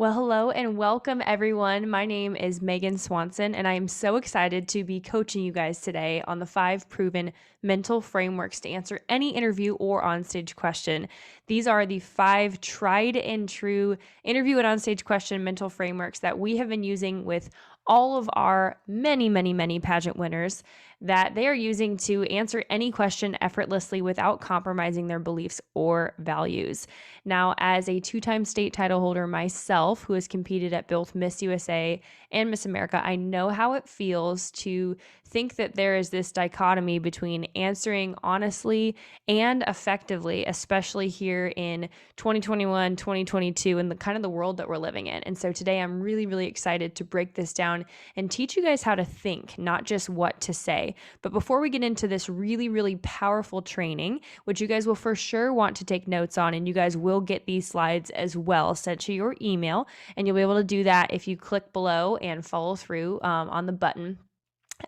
Well, hello and welcome everyone. My name is Megan Swanson, and I am so excited to be coaching you guys today on the 5 proven mental frameworks to answer any interview or onstage question. These are the 5 tried and true interview and onstage question mental frameworks that we have been using with all of our many pageant winners that they are using to answer any question effortlessly without compromising their beliefs or values. Now, as a 2 time state title holder myself, who has competed at both Miss USA and Miss America, I know how it feels to think that there is this dichotomy between answering honestly and effectively, especially here in 2021, 2022, and the kind of the world that we're living in. And so today I'm really excited to break this down and teach you guys how to think, not just what to say. But before we get into this really powerful training, which you guys will for sure want to take notes on, and you guys will get these slides as well sent to your email, and you'll be able to do that if you click below and follow through on the button.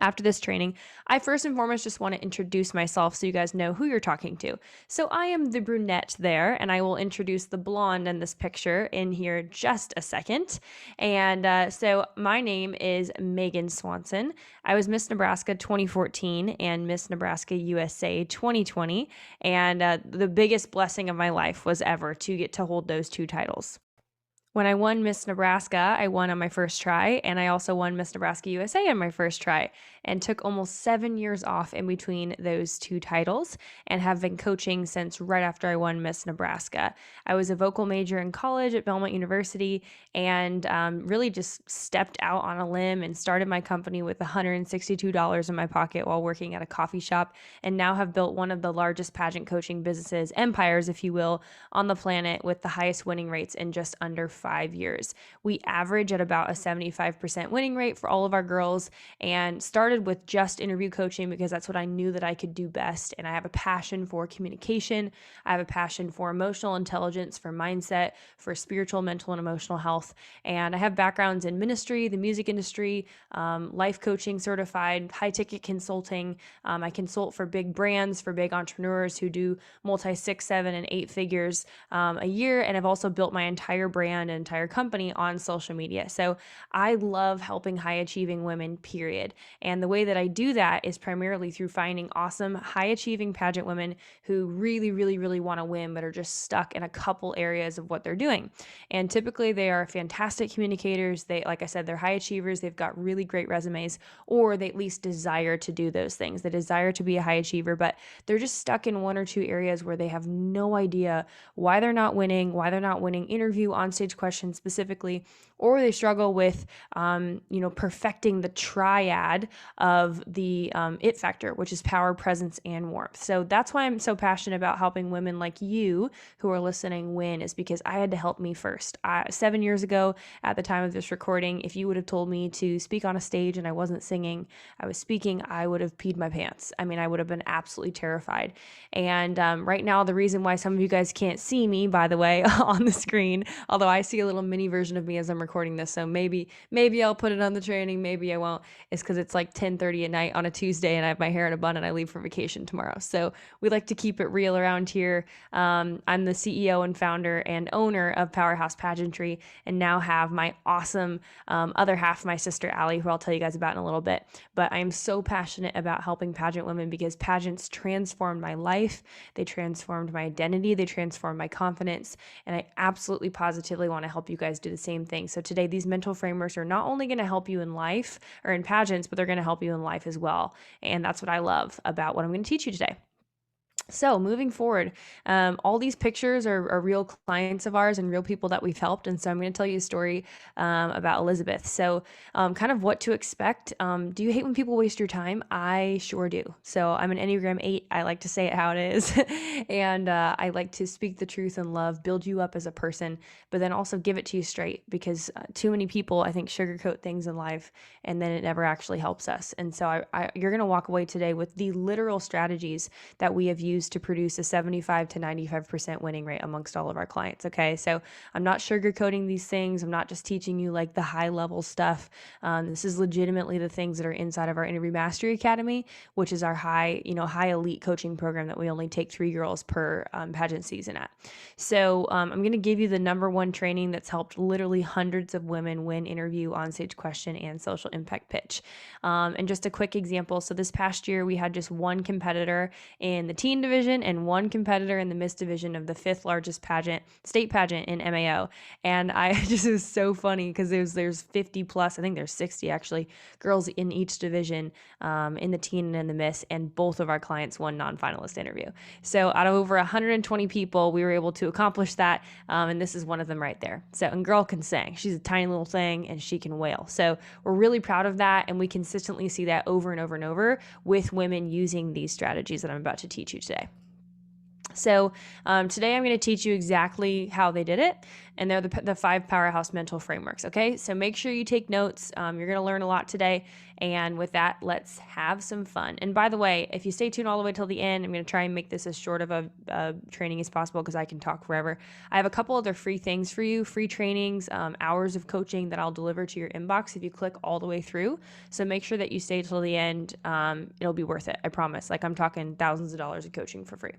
After this training, I first and foremost just want to introduce myself so you guys know who you're talking to. So I am the brunette there, and I will introduce the blonde in this picture in here just a second. And so my name is Megan Swanson. I was Miss Nebraska 2014 and Miss Nebraska USA 2020. And the biggest blessing of my life was ever to get to hold those 2 titles. When I won Miss Nebraska, I won on my first try, and I also won Miss Nebraska USA on my first try, and took almost 7 years off in between those 2 titles, and have been coaching since right after I won Miss Nebraska. I was a vocal major in college at Belmont University, and really just stepped out on a limb and started my company with $162 in my pocket while working at a coffee shop, and now have built one of the largest pageant coaching businesses, empires, if you will, on the planet, with the highest winning rates in just under 5 years. We average at about a 75% winning rate for all of our girls, and started with just interview coaching because that's what I knew that I could do best. And I have a passion for communication. I have a passion for emotional intelligence, for mindset, for spiritual, mental, and emotional health. And I have backgrounds in ministry, the music industry, life coaching certified, high ticket consulting. I consult for big brands, for big entrepreneurs who do multi 6, 7, and 8 figures a year. And I've also built my entire brand, entire company on social media. So I love helping high achieving women, period. And the way that I do that is primarily through finding awesome, high achieving pageant women who really want to win, but are just stuck in a couple areas of what they're doing. And typically they are fantastic communicators. They, like I said, they're high achievers. They've got really great resumes, or they at least desire to do those things. They desire to be a high achiever, but they're just stuck in 1 or 2 areas where they have no idea why they're not winning, interview, onstage questions specifically, or they struggle with, perfecting the triad of the it factor, which is power, presence, and warmth. So that's why I'm so passionate about helping women like you who are listening win, is because I had to help me first. 7 years ago, at the time of this recording, if you would have told me to speak on a stage and I wasn't singing, I was speaking, I would have peed my pants. I mean, I would have been absolutely terrified. And right now, the reason why some of you guys can't see me, by the way, on the screen, although I see a little mini version of me as I'm recording this, so maybe I'll put it on the training, maybe I won't, is because it's like 10:30 at night on a Tuesday and I have my hair in a bun and I leave for vacation tomorrow. So we like to keep it real around here. I'm the CEO and founder and owner of Powerhouse Pageantry, and now have my awesome other half, my sister Allie, who I'll tell you guys about in a little bit. But I am so passionate about helping pageant women because pageants transformed my life. They transformed my identity. They transformed my confidence. And I absolutely positively want to help you guys do the same thing. So today, these mental frameworks are not only going to help you in life or in pageants, but they're going to help you in life as well. And that's what I love about what I'm going to teach you today. So moving forward, all these pictures are real clients of ours and real people that we've helped. And so I'm going to tell you a story about Elizabeth. So kind of what to expect. Do you hate when people waste your time? I sure do. So I'm an Enneagram 8. I like to say it how it is. And I like to speak the truth and love, build you up as a person, but then also give it to you straight, because too many people, I think, sugarcoat things in life and then it never actually helps us. And so you're going to walk away today with the literal strategies that we have used use to produce a 75 to 95% winning rate amongst all of our clients. Okay, so I'm not sugarcoating these things. I'm not just teaching you like the high level stuff. This is legitimately the things that are inside of our Interview Mastery Academy, which is our high elite coaching program that we only take 3 girls per pageant season at. So I'm going to give you the number one training that's helped literally hundreds of women win interview, onstage question, and social impact pitch. And just a quick example. So this past year, we had just one competitor in the teen division and one competitor in the Miss division of the 5th largest state pageant in MAO. And I just, it was so funny because there's 50 plus, I think there's 60 actually, girls in each division in the teen and in the Miss, and both of our clients won non-finalist interview. So out of over 120 people, we were able to accomplish that, and this is one of them right there. So, and girl can sing. She's a tiny little thing, and she can wail. So we're really proud of that, and we consistently see that over and over and over with women using these strategies that I'm about to teach you today. So today I'm going to teach you exactly how they did it, and they're the 5 powerhouse mental frameworks, okay? So make sure you take notes. You're going to learn a lot today, and with that, let's have some fun. And by the way, if you stay tuned all the way till the end, I'm going to try and make this as short of a training as possible because I can talk forever. I have a couple other free things for you, free trainings, hours of coaching that I'll deliver to your inbox if you click all the way through. So make sure that you stay till the end. It'll be worth it, I promise. Like, I'm talking thousands of dollars of coaching for free.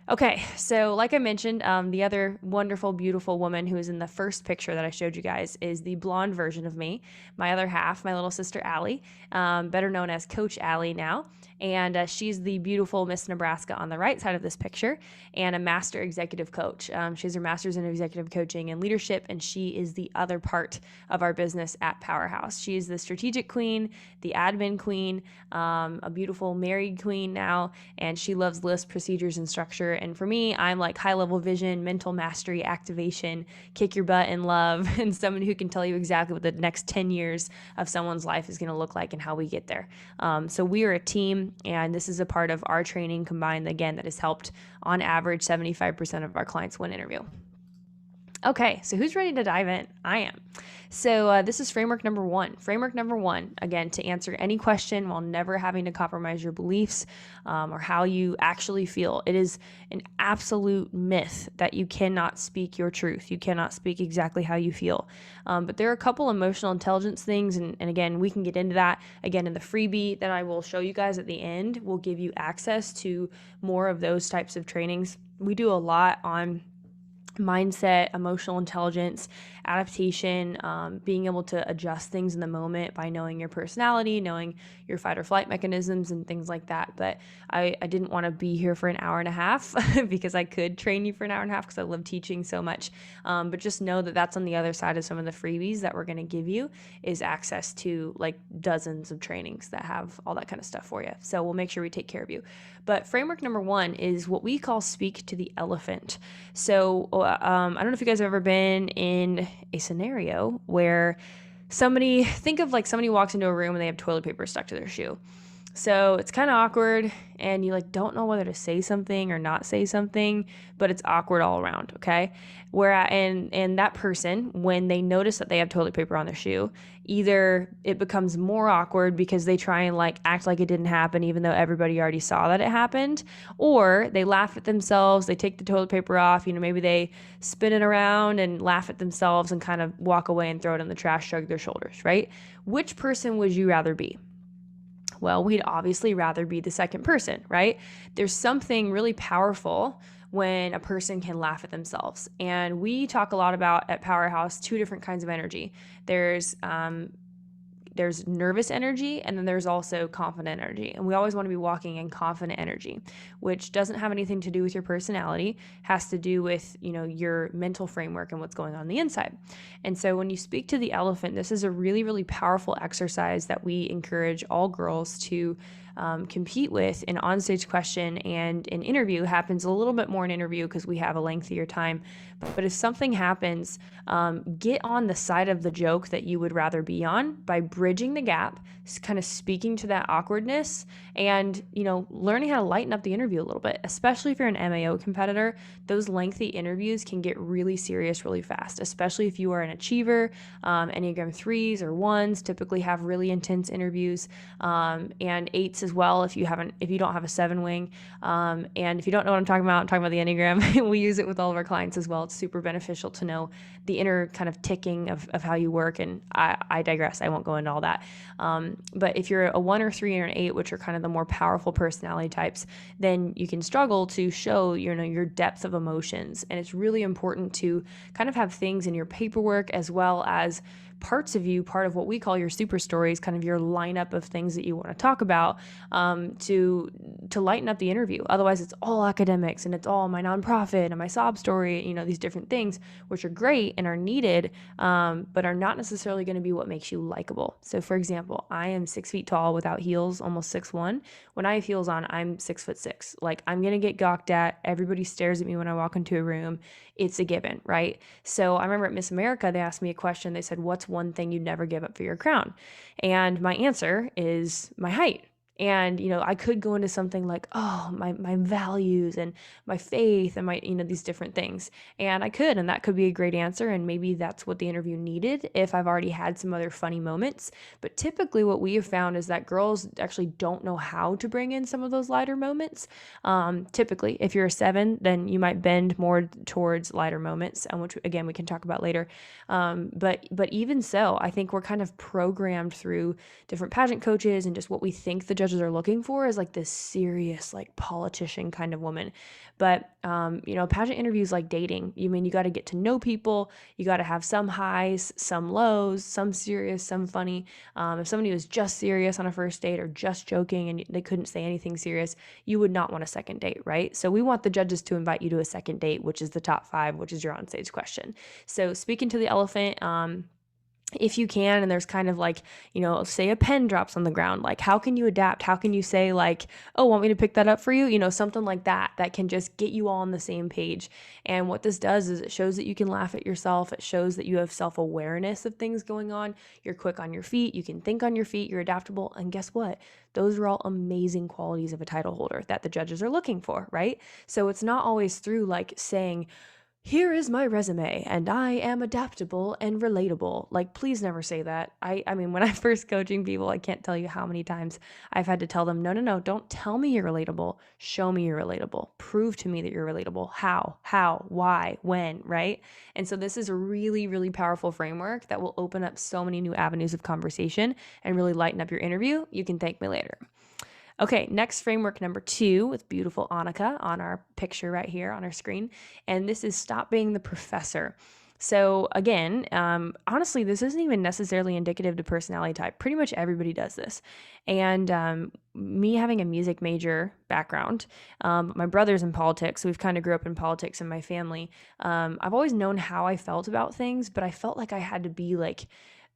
Okay, so like I mentioned, the other wonderful, beautiful woman who is in the first picture that I showed you guys is the blonde version of me, my other half, my little sister Allie, better known as Coach Allie now. And she's the beautiful Miss Nebraska on the right side of this picture and a master executive coach. She has her master's in executive coaching and leadership, and she is the other part of our business at Powerhouse. She is the strategic queen, the admin queen, a beautiful married queen now, and she loves lists, procedures, and structure. And for me, I'm like high-level vision, mental mastery, activation, kick your butt in love, and someone who can tell you exactly what the next 10 years of someone's life is going to look like and how we get there. So we are a team, and this is a part of our training combined, again, that has helped on average 75% of our clients win interview. Okay, so who's ready to dive in? I am. So this is framework number one. Framework number one, again, to answer any question while never having to compromise your beliefs or how you actually feel. It is an absolute myth that you cannot speak your truth. You cannot speak exactly how you feel. But there are a couple emotional intelligence things, and again, we can get into that. Again, in the freebie that I will show you guys at the end, will give you access to more of those types of trainings. We do a lot on mindset, emotional intelligence, adaptation, being able to adjust things in the moment by knowing your personality, knowing your fight or flight mechanisms and things like that. But I didn't want to be here for an hour and a half because I could train you for an hour and a half because I love teaching so much. But just know that that's on the other side of some of the freebies that we're going to give you is access to like dozens of trainings that have all that kind of stuff for you. So we'll make sure we take care of you. But framework number one is what we call speak to the elephant. So I don't know if you guys have ever been in a scenario where think of like somebody walks into a room and they have toilet paper stuck to their shoe. So it's kind of awkward and you like don't know whether to say something or not say something, but it's awkward all around, okay? And that person, when they notice that they have toilet paper on their shoe, either it becomes more awkward because they try and like act like it didn't happen even though everybody already saw that it happened, or they laugh at themselves, they take the toilet paper off, maybe they spin it around and laugh at themselves and kind of walk away and throw it in the trash, shrug their shoulders, right? Which person would you rather be? Well, we'd obviously rather be the second person, right? There's something really powerful when a person can laugh at themselves. And we talk a lot about at Powerhouse 2 different kinds of energy. There's nervous energy, and then there's also confident energy. And we always want to be walking in confident energy, which doesn't have anything to do with your personality, has to do with, your mental framework and what's going on the inside. And so when you speak to the elephant, this is a really, really powerful exercise that we encourage all girls to compete with in onstage question, and an interview happens a little bit more in interview because we have a lengthier time. But if something happens, get on the side of the joke that you would rather be on by bridging the gap, kind of speaking to that awkwardness and, learning how to lighten up the interview a little bit, especially if you're an MAO competitor. Those lengthy interviews can get really serious really fast, especially if you are an achiever. Enneagram 3s or 1s typically have really intense interviews, and 8s as well if you don't have a 7 wing. And if you don't know what I'm talking about the Enneagram. We use it with all of our clients as well. It's super beneficial to know the inner kind of ticking of how you work. And I digress. I won't go into all that. But if you're a 1 or 3 or an 8, which are kind of the more powerful personality types, then you can struggle to show, your depth of emotions. And it's really important to kind of have things in your paperwork as well as parts of you, part of what we call your super stories, kind of your lineup of things that you want to talk about, to lighten up the interview. Otherwise, it's all academics and it's all my nonprofit and my sob story, these different things, which are great and are needed, but are not necessarily going to be what makes you likable. So for example, I am 6 feet tall without heels, almost 6'1". When I have heels on, I'm 6'6". Like, I'm going to get gawked at. Everybody stares at me when I walk into a room. It's a given, right? So I remember at Miss America, they asked me a question. They said, what's one thing you'd never give up for your crown? And my answer is my height. And, I could go into something like, oh, my values and my faith and my, these different things. And I could, and that could be a great answer. And maybe that's what the interview needed if I've already had some other funny moments. But typically what we have found is that girls actually don't know how to bring in some of those lighter moments. Typically, if you're a 7, then you might bend more towards lighter moments, which again, we can talk about later. But even so, I think we're kind of programmed through different pageant coaches and just what we think the judges are looking for is like this serious, like politician kind of woman. But, pageant interviews like dating. You got to get to know people. You got to have some highs, some lows, some serious, some funny. If somebody was just serious on a first date or just joking and they couldn't say anything serious, you would not want a second date, right? So we want the judges to invite you to a second date, which is the top 5, which is your on-stage question. So speaking to the elephant, if you can, and there's kind of like, say a pen drops on the ground, like how can you adapt? How can you say like, oh, want me to pick that up for you? Something like that can just get you all on the same page. And what this does is it shows that you can laugh at yourself. It shows that you have self-awareness of things going on. You're quick on your feet. You can think on your feet. You're adaptable. And guess what? Those are all amazing qualities of a title holder that the judges are looking for, right? So it's not always through like saying, here is my resume and I am adaptable and relatable. Like, please never say that. I mean, when I'm first coaching people, I can't tell you how many times I've had to tell them, no, don't tell me you're relatable. Show me you're relatable. Prove to me that you're relatable. How, why, when, right? And so this is a really, really powerful framework that will open up so many new avenues of conversation and really lighten up your interview. You can thank me later. Okay, next framework number 2 with beautiful Annika on our picture right here on our screen. And this is stop being the professor. So again, honestly, this isn't even necessarily indicative to personality type. Pretty much everybody does this. And me having a music major background, my brother's in politics, so we've kind of grew up in politics in my family. I've always known how I felt about things, but I felt like I had to be like,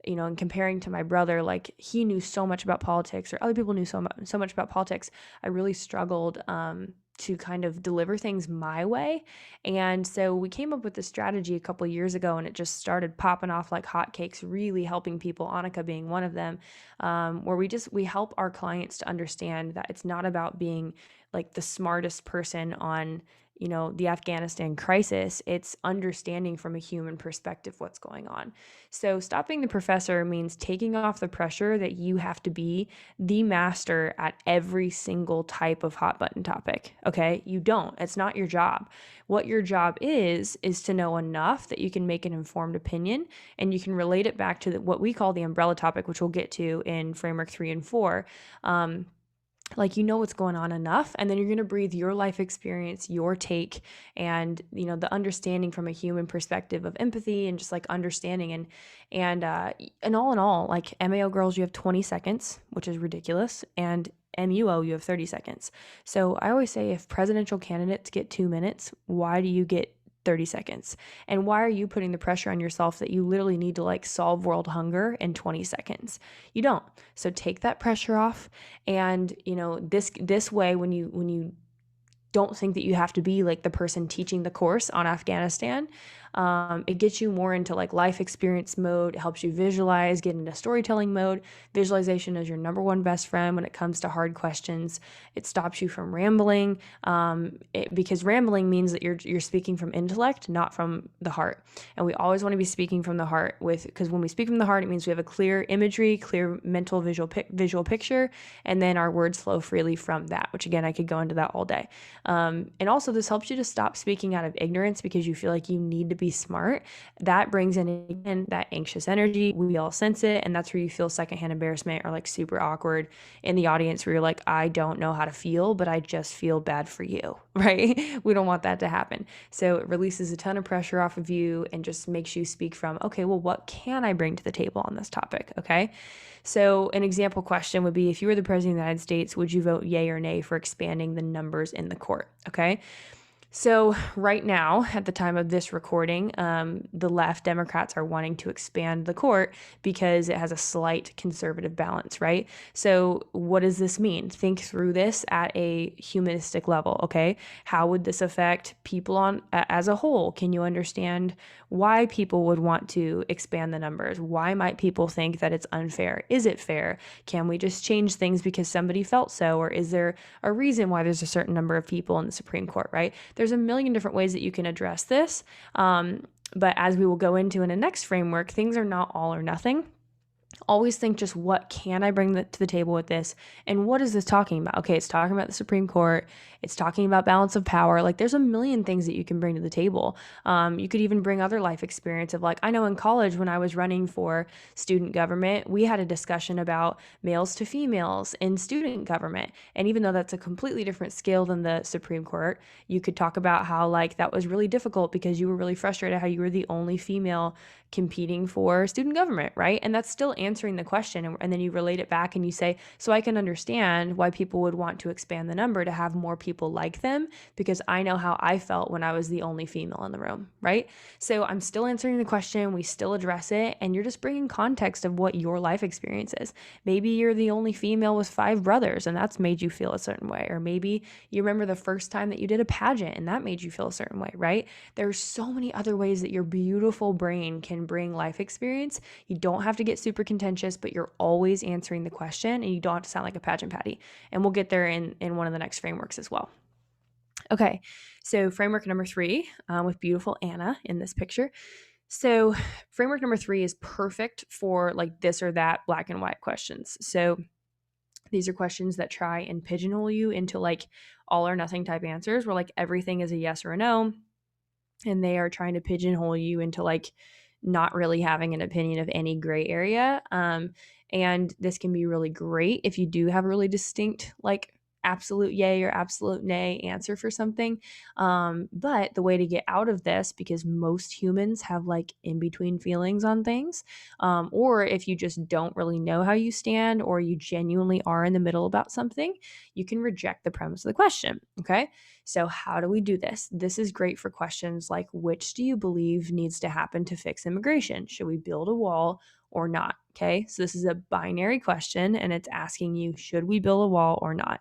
and comparing to my brother, like he knew so much about politics or other people knew so much about politics, I really struggled to kind of deliver things my way. And so we came up with this strategy a couple of years ago and it just started popping off like hotcakes, really helping people, Annika being one of them, where we help our clients to understand that it's not about being like the smartest person on the Afghanistan crisis. It's understanding from a human perspective what's going on. So stopping the professor means taking off the pressure that you have to be the master at every single type of hot button topic. Okay? You don't. It's not your job. What your job is to know enough that you can make an informed opinion and you can relate it back to what we call the umbrella topic, which we'll get to in framework 3 and 4. Like, what's going on enough, and then you're going to breathe your life experience, your take, and the understanding from a human perspective of empathy and just like understanding and all in all, like MAO girls, you have 20 seconds, which is ridiculous, and MUO, you have 30 seconds. So I always say if presidential candidates get 2 minutes, why do you get 30 seconds? And why are you putting the pressure on yourself that you literally need to like solve world hunger in 20 seconds? You don't. So take that pressure off. And this way, when you don't think that you have to be like the person teaching the course on Afghanistan, It gets you more into like life experience mode. It helps you visualize, get into storytelling mode. Visualization is your number one best friend when it comes to hard questions. It stops you from rambling, because rambling means that you're speaking from intellect, not from the heart. And we always want to be speaking from the heart, because when we speak from the heart, it means we have a clear imagery, clear mental visual picture, and then our words flow freely from that, which again, I could go into that all day. And also this helps you to stop speaking out of ignorance because you feel like you need to be smart. That brings in again that anxious energy. We all sense it, and that's where you feel secondhand embarrassment or like super awkward in the audience where you're like, I don't know how to feel, but I just feel bad for you, right? We don't want that to happen. So it releases a ton of pressure off of you and just makes you speak from, okay, well, what can I bring to the table on this topic? Okay. So an example question would be, if you were the president of the United States, would you vote yay or nay for expanding the numbers in the court? Okay. So right now, at the time of this recording, the left Democrats are wanting to expand the court because it has a slight conservative balance, right? So what does this mean? Think through this at a humanistic level, okay? How would this affect people as a whole? Can you understand why people would want to expand the numbers? Why might people think that it's unfair? Is it fair? Can we just change things because somebody felt so? Or is there a reason why there's a certain number of people in the Supreme Court, right? There's a million different ways that you can address this. But as we will go into in the next framework, things are not all or nothing. Always think just what can I bring to the table with this, and what is this talking about? Okay, it's talking about the Supreme Court. It's talking about balance of power. Like there's a million things that you can bring to the table. You could even bring other life experience of like, I know in college when I was running for student government, we had a discussion about males to females in student government. And even though that's a completely different scale than the Supreme Court, you could talk about how like that was really difficult because you were really frustrated how you were the only female competing for student government, right? And that's still answering the question. And then you relate it back and you say, so I can understand why people would want to expand the number to have more people like them, because I know how I felt when I was the only female in the room, right? So I'm still answering the question, we still address it, and you're just bringing context of what your life experience is. Maybe you're the only female with 5 brothers and that's made you feel a certain way. Or maybe you remember the first time that you did a pageant and that made you feel a certain way, right? There's so many other ways that your beautiful brain can bring life experience. You don't have to get super contentious, but you're always answering the question and you don't have to sound like a pageant patty. And we'll get there in one of the next frameworks as well. Okay, so framework number 3, with beautiful Anna in this picture. So framework number 3 is perfect for like this or that black and white questions. So these are questions that try and pigeonhole you into like all or nothing type answers where like everything is a yes or a no. And they are trying to pigeonhole you into like not really having an opinion of any gray area. And this can be really great if you do have a really distinct like absolute yay or absolute nay answer for something. But the way to get out of this, because most humans have like in between feelings on things, or if you just don't really know how you stand or you genuinely are in the middle about something, you can reject the premise of the question. Okay. So, how do we do this? This is great for questions like, which do you believe needs to happen to fix immigration? Should we build a wall or not? Okay. So, this is a binary question and it's asking you, should we build a wall or not?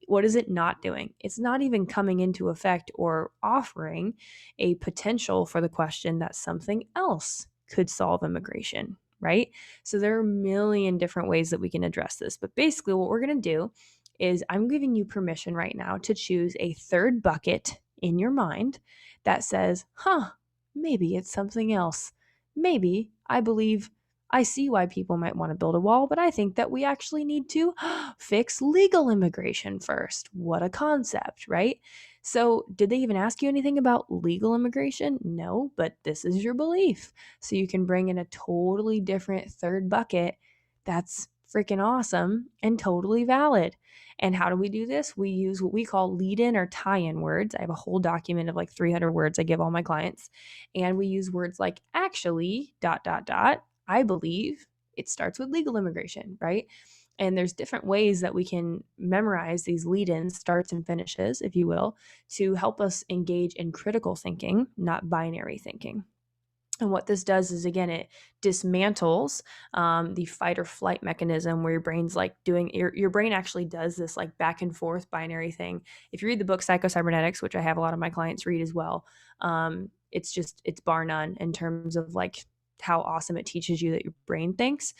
What is it not doing? It's not even coming into effect or offering a potential for the question that something else could solve immigration, right? So there are a million different ways that we can address this. But basically, what we're going to do is I'm giving you permission right now to choose a third bucket in your mind that says, maybe it's something else. Maybe I see why people might want to build a wall, but I think that we actually need to fix legal immigration first. What a concept, right? So, did they even ask you anything about legal immigration? No, but this is your belief. So, you can bring in a totally different third bucket that's freaking awesome and totally valid. And how do we do this? We use what we call lead in or tie in words. I have a whole document of like 300 words I give all my clients. And we use words like actually, dot, dot, dot. I believe it starts with legal immigration, right? And there's different ways that we can memorize these lead-ins, starts and finishes, if you will, to help us engage in critical thinking, not binary thinking. And what this does is, again, it dismantles the fight or flight mechanism where your brain's like doing, your brain actually does this like back and forth binary thing. If you read the book Psycho-Cybernetics, which I have a lot of my clients read as well, it's bar none in terms of like how awesome it teaches you that your brain thinks.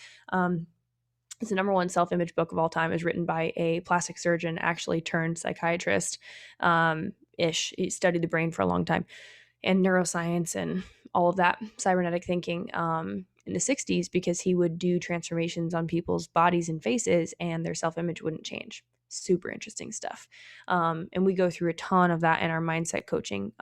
It's the number one self-image book of all time. Is written by a plastic surgeon, actually turned psychiatrist. He studied the brain for a long time, and neuroscience and all of that cybernetic thinking in the 60s, because he would do transformations on people's bodies and faces and their self-image wouldn't change. Super interesting stuff. And we go through a ton of that in our mindset coaching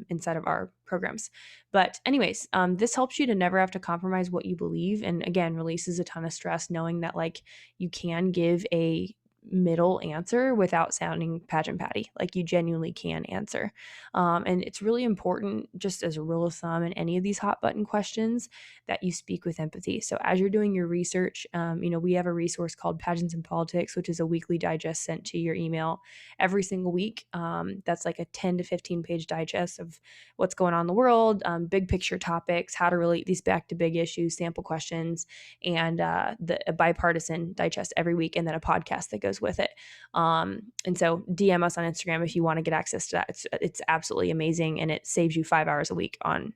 inside of our programs. But anyways, this helps you to never have to compromise what you believe. And again, releases a ton of stress knowing that like you can give a middle answer without sounding pageant patty. Like you genuinely can answer. And it's really important, just as a rule of thumb in any of these hot button questions, that you speak with empathy. So as you're doing your research, we have a resource called Pageants and Politics, which is a weekly digest sent to your email every single week. That's like a 10 to 15 page digest of what's going on in the world, big picture topics, how to relate these back to big issues, sample questions, and a bipartisan digest every week, and then a podcast that goes with it. And so DM us on Instagram if you want to get access to that. It's absolutely amazing, and it saves you 5 hours a week on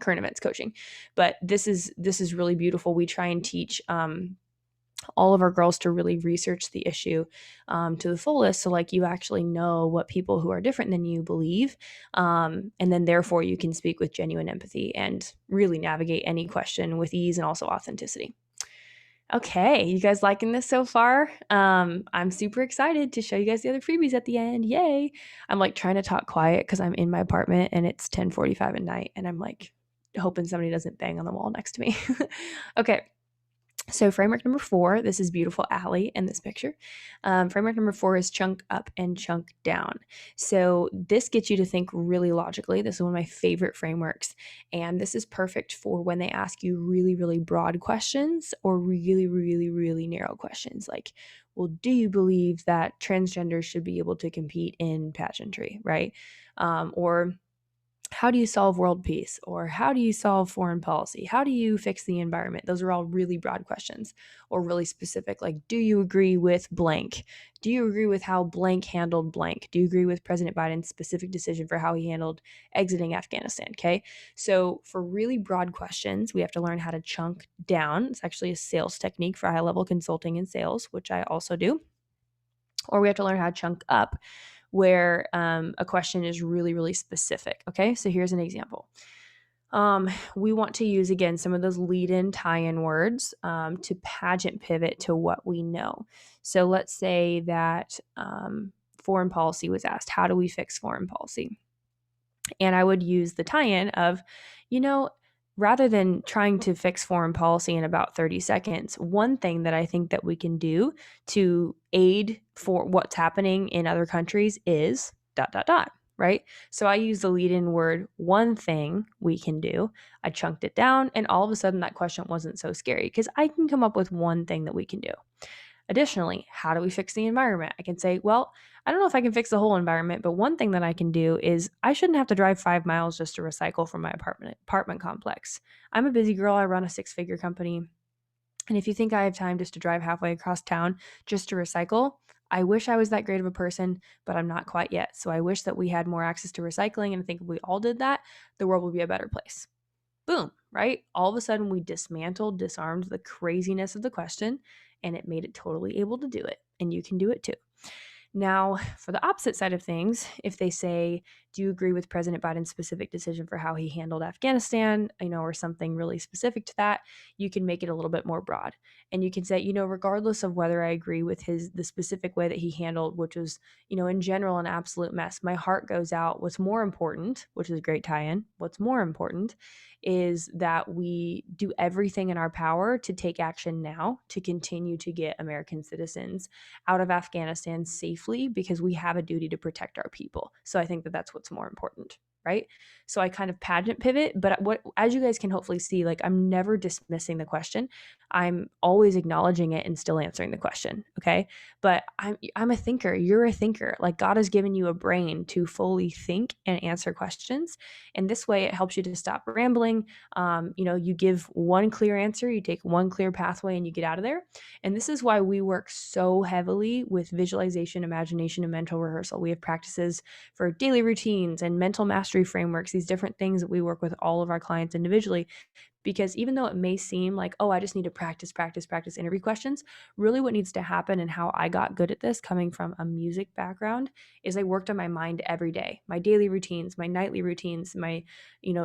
current events coaching. But this is really beautiful. We try and teach all of our girls to really research the issue to the fullest. So like you actually know what people who are different than you believe. And then therefore you can speak with genuine empathy and really navigate any question with ease and also authenticity. Okay, you guys liking this so far? I'm super excited to show you guys the other freebies at the end. Yay. I'm like trying to talk quiet because I'm in my apartment and it's 10:45 at night and I'm like hoping somebody doesn't bang on the wall next to me. Okay. So framework number 4, this is beautiful Allie in this picture. Framework number 4 is chunk up and chunk down. So this gets you to think really logically. This is one of my favorite frameworks. And this is perfect for when they ask you really, really broad questions or really, really, really narrow questions. Like, well, do you believe that transgenders should be able to compete in pageantry, right? Or how do you solve world peace? Or how do you solve foreign policy? How do you fix the environment? Those are all really broad questions, or really specific, like, do you agree with blank? Do you agree with how blank handled blank? Do you agree with President Biden's specific decision for how he handled exiting Afghanistan? Okay. So for really broad questions, we have to learn how to chunk down. It's actually a sales technique for high level consulting and sales, which I also do. Or we have to learn how to chunk up, where a question is really, really specific. Okay, so here's an example. We want to use, again, some of those lead-in, tie-in words to pageant pivot to what we know. So let's say that foreign policy was asked. How do we fix foreign policy? And I would use the tie-in of, rather than trying to fix foreign policy in about 30 seconds, one thing that I think that we can do to aid for what's happening in other countries is ... right? So I use the lead-in word, one thing we can do. I chunked it down, and all of a sudden that question wasn't so scary because I can come up with one thing that we can do. Additionally, how do we fix the environment? I can say, well, I don't know if I can fix the whole environment, but one thing that I can do is I shouldn't have to drive 5 miles just to recycle from my apartment complex. I'm a busy girl. I run a 6-figure company. And if you think I have time just to drive halfway across town just to recycle, I wish I was that great of a person, but I'm not quite yet. So I wish that we had more access to recycling. And I think if we all did that, the world would be a better place. Boom, right? All of a sudden we disarmed the craziness of the question, and it made it totally able to do it. And you can do it too. Now, for the opposite side of things, if they say, do you agree with President Biden's specific decision for how he handled Afghanistan, or something really specific to that, you can make it a little bit more broad. And you can say, regardless of whether I agree with the specific way that he handled, which was, in general, an absolute mess, my heart goes out. What's more important, which is a great tie-in, what's more important is that we do everything in our power to take action now to continue to get American citizens out of Afghanistan safely, because we have a duty to protect our people. So I think that that's what's more important, right? So I kind of pageant pivot, but as you guys can hopefully see, like, I'm never dismissing the question. I'm always acknowledging it and still answering the question, okay? But I'm a thinker. You're a thinker. Like, God has given you a brain to fully think and answer questions. And this way it helps you to stop rambling. You give one clear answer, you take one clear pathway, and you get out of there. And this is why we work so heavily with visualization, imagination, and mental rehearsal. We have practices for daily routines and mental mastery mastery frameworks, these different things that we work with all of our clients individually. Because even though it may seem like, oh, I just need to practice interview questions, really what needs to happen and how I got good at this coming from a music background is I worked on my mind every day, my daily routines, my nightly routines, my,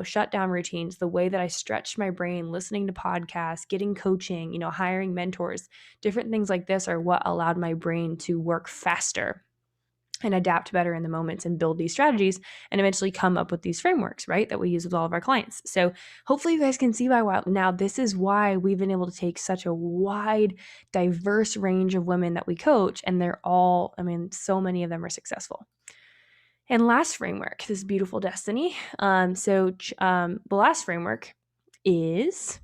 shutdown routines, the way that I stretched my brain, listening to podcasts, getting coaching, hiring mentors, different things like this are what allowed my brain to work faster and adapt better in the moments and build these strategies and eventually come up with these frameworks, right, that we use with all of our clients. So hopefully you guys can see by now this is why we've been able to take such a wide, diverse range of women that we coach, and they're all, so many of them are successful. And last framework, this beautiful destiny. The last framework is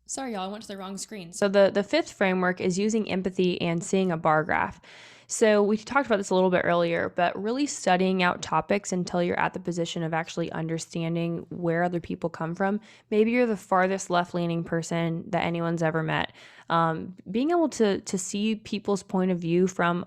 sorry, y'all, I went to the wrong screen. So the fifth framework is using empathy and seeing a bar graph. So we talked about this a little bit earlier, but really studying out topics until you're at the position of actually understanding where other people come from. Maybe you're the farthest left-leaning person that anyone's ever met. Being able to see people's point of view from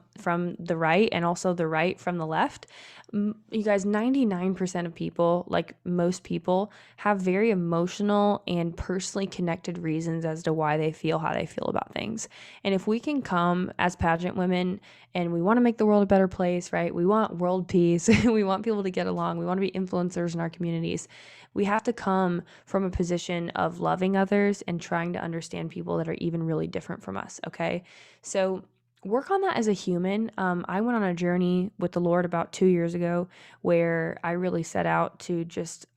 the right and also the right from the left. You guys, 99% of people, like most people, have very emotional and personally connected reasons as to why they feel how they feel about things. And if we can come as pageant women and we want to make the world a better place, right? We want world peace. We want people to get along. We want to be influencers in our communities. We have to come from a position of loving others and trying to understand people that are even really different from us, okay? So work on that as a human. I went on a journey with the Lord about 2 years ago where I really set out to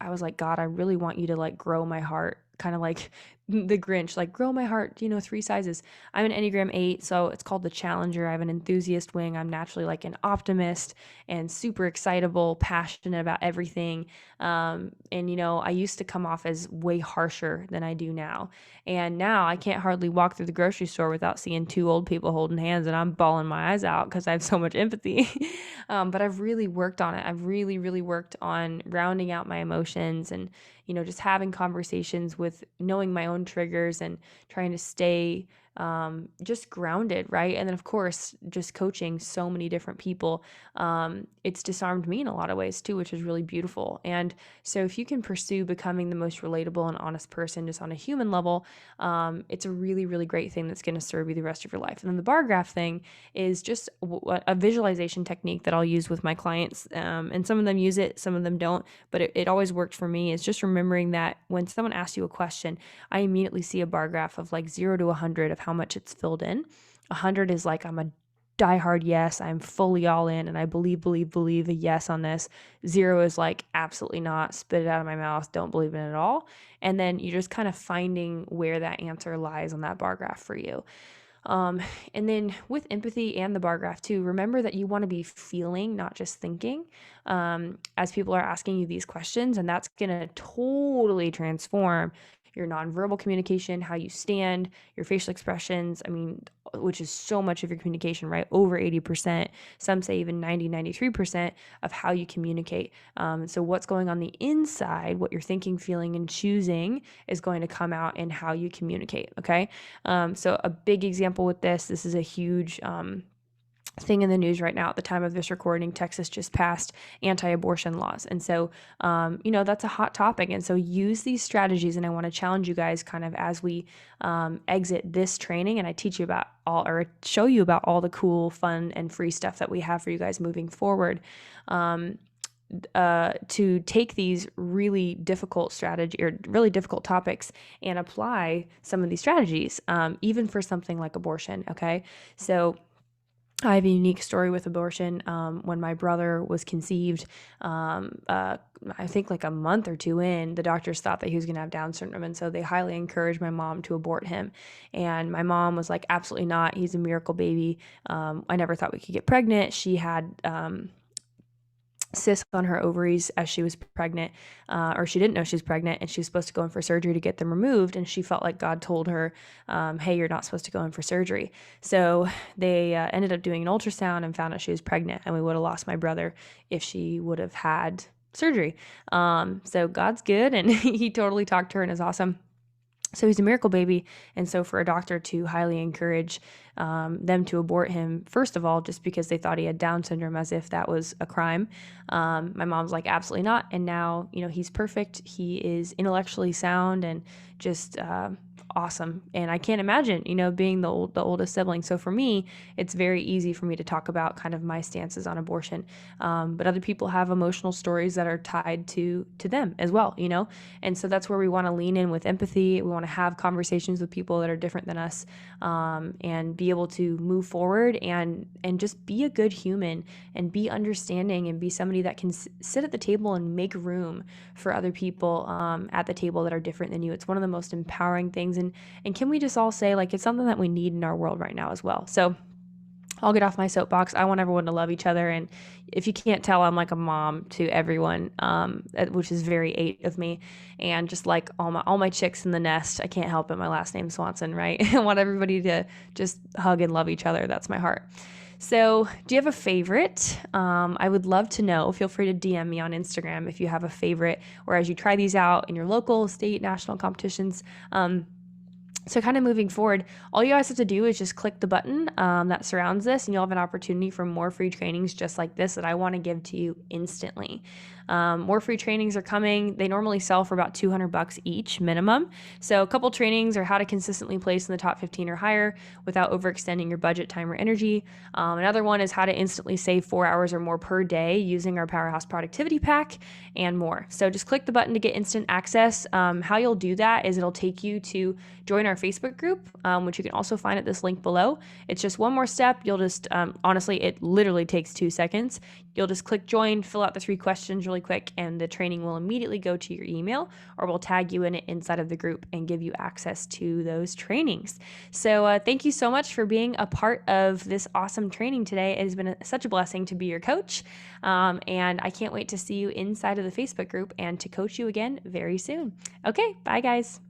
I was like, God, I really want you to like grow my heart, kind of like the Grinch, like grow my heart, 3 sizes. I'm an Enneagram 8, so it's called the Challenger. I have an enthusiast wing. I'm naturally like an optimist and super excitable, passionate about everything. I used to come off as way harsher than I do now. And now I can't hardly walk through the grocery store without seeing 2 old people holding hands and I'm bawling my eyes out because I have so much empathy. But I've really worked on it. I've really, really worked on rounding out my emotions and, just having conversations with knowing my own triggers and trying to stay just grounded, right? And then, of course, just coaching so many different people. It's disarmed me in a lot of ways too, which is really beautiful. And so if you can pursue becoming the most relatable and honest person just on a human level, it's a really, really great thing that's going to serve you the rest of your life. And then the bar graph thing is just a visualization technique that I'll use with my clients. And some of them use it, some of them don't, but it always worked for me. It's just remembering that when someone asks you a question, I immediately see a bar graph of like 0 to 100 of how much it's filled in. 100 is like, I'm a diehard yes, I'm fully all in and I believe a yes on this. 0 is like, absolutely not, spit it out of my mouth, don't believe in it at all. And then you're just kind of finding where that answer lies on that bar graph for you. And then with empathy and the bar graph too, remember that you want to be feeling, not just thinking, as people are asking you these questions. And that's going to totally transform your nonverbal communication, how you stand, your facial expressions. Which is so much of your communication, right? Over 80%, some say even 93% of how you communicate. So what's going on the inside, what you're thinking, feeling, and choosing is going to come out in how you communicate, okay? So a big example with this is a huge thing in the news right now. At the time of this recording, Texas just passed anti-abortion laws. And so, that's a hot topic. And so use these strategies. And I want to challenge you guys kind of as we exit this training and I teach you about show you about all the cool, fun, and free stuff that we have for you guys moving forward. To take these really difficult topics and apply some of these strategies, even for something like abortion. Okay. So I have a unique story with abortion. When my brother was conceived, I think like a month or 2 in, the doctors thought that he was going to have Down syndrome. And so they highly encouraged my mom to abort him. And my mom was like, absolutely not. He's a miracle baby. I never thought we could get pregnant. She had cysts on her ovaries as she was pregnant, or she didn't know she was pregnant, and she was supposed to go in for surgery to get them removed. And she felt like God told her, hey, you're not supposed to go in for surgery. So they ended up doing an ultrasound and found out she was pregnant, and we would have lost my brother if she would have had surgery. So God's good, and he totally talked to her and is awesome. So he's a miracle baby. And so for a doctor to highly encourage them to abort him, first of all, just because they thought he had Down syndrome, as if that was a crime. My mom's like, absolutely not. And now, he's perfect. He is intellectually sound and just awesome. And I can't imagine, being the oldest sibling. So for me, it's very easy for me to talk about kind of my stances on abortion. But other people have emotional stories that are tied to them as well, And so that's where we want to lean in with empathy. We want to have conversations with people that are different than us, and be able to move forward and just be a good human and be understanding and be somebody that can sit at the table and make room for other people at the table that are different than you. It's one of the most empowering things. And can we just all say, like, it's something that we need in our world right now as well. So I'll get off my soapbox. I want everyone to love each other. And if you can't tell, I'm like a mom to everyone, which is very 8 of me. And just like all my chicks in the nest, I can't help it. My last name's Swanson, right? I want everybody to just hug and love each other. That's my heart. So do you have a favorite? I would love to know. Feel free to DM me on Instagram if you have a favorite, or as you try these out in your local, state, national competitions. So kind of moving forward, all you guys have to do is just click the button that surrounds this, and you'll have an opportunity for more free trainings just like this that I want to give to you instantly. More free trainings are coming. They normally sell for about $200 each minimum. So a couple trainings are how to consistently place in the top 15 or higher without overextending your budget, time, or energy. Another one is how to instantly save 4 hours or more per day using our Powerhouse Productivity Pack, and more. So just click the button to get instant access. How you'll do that is it'll take you to join our Facebook group, which you can also find at this link below. It's just one more step. You'll just, honestly, it literally takes 2 seconds. You'll just click join, fill out the 3 questions really quick, and the training will immediately go to your email, or we'll tag you in it inside of the group and give you access to those trainings. So thank you so much for being a part of this awesome training today. It has been such a blessing to be your coach, and I can't wait to see you inside of the Facebook group and to coach you again very soon. Okay, bye guys.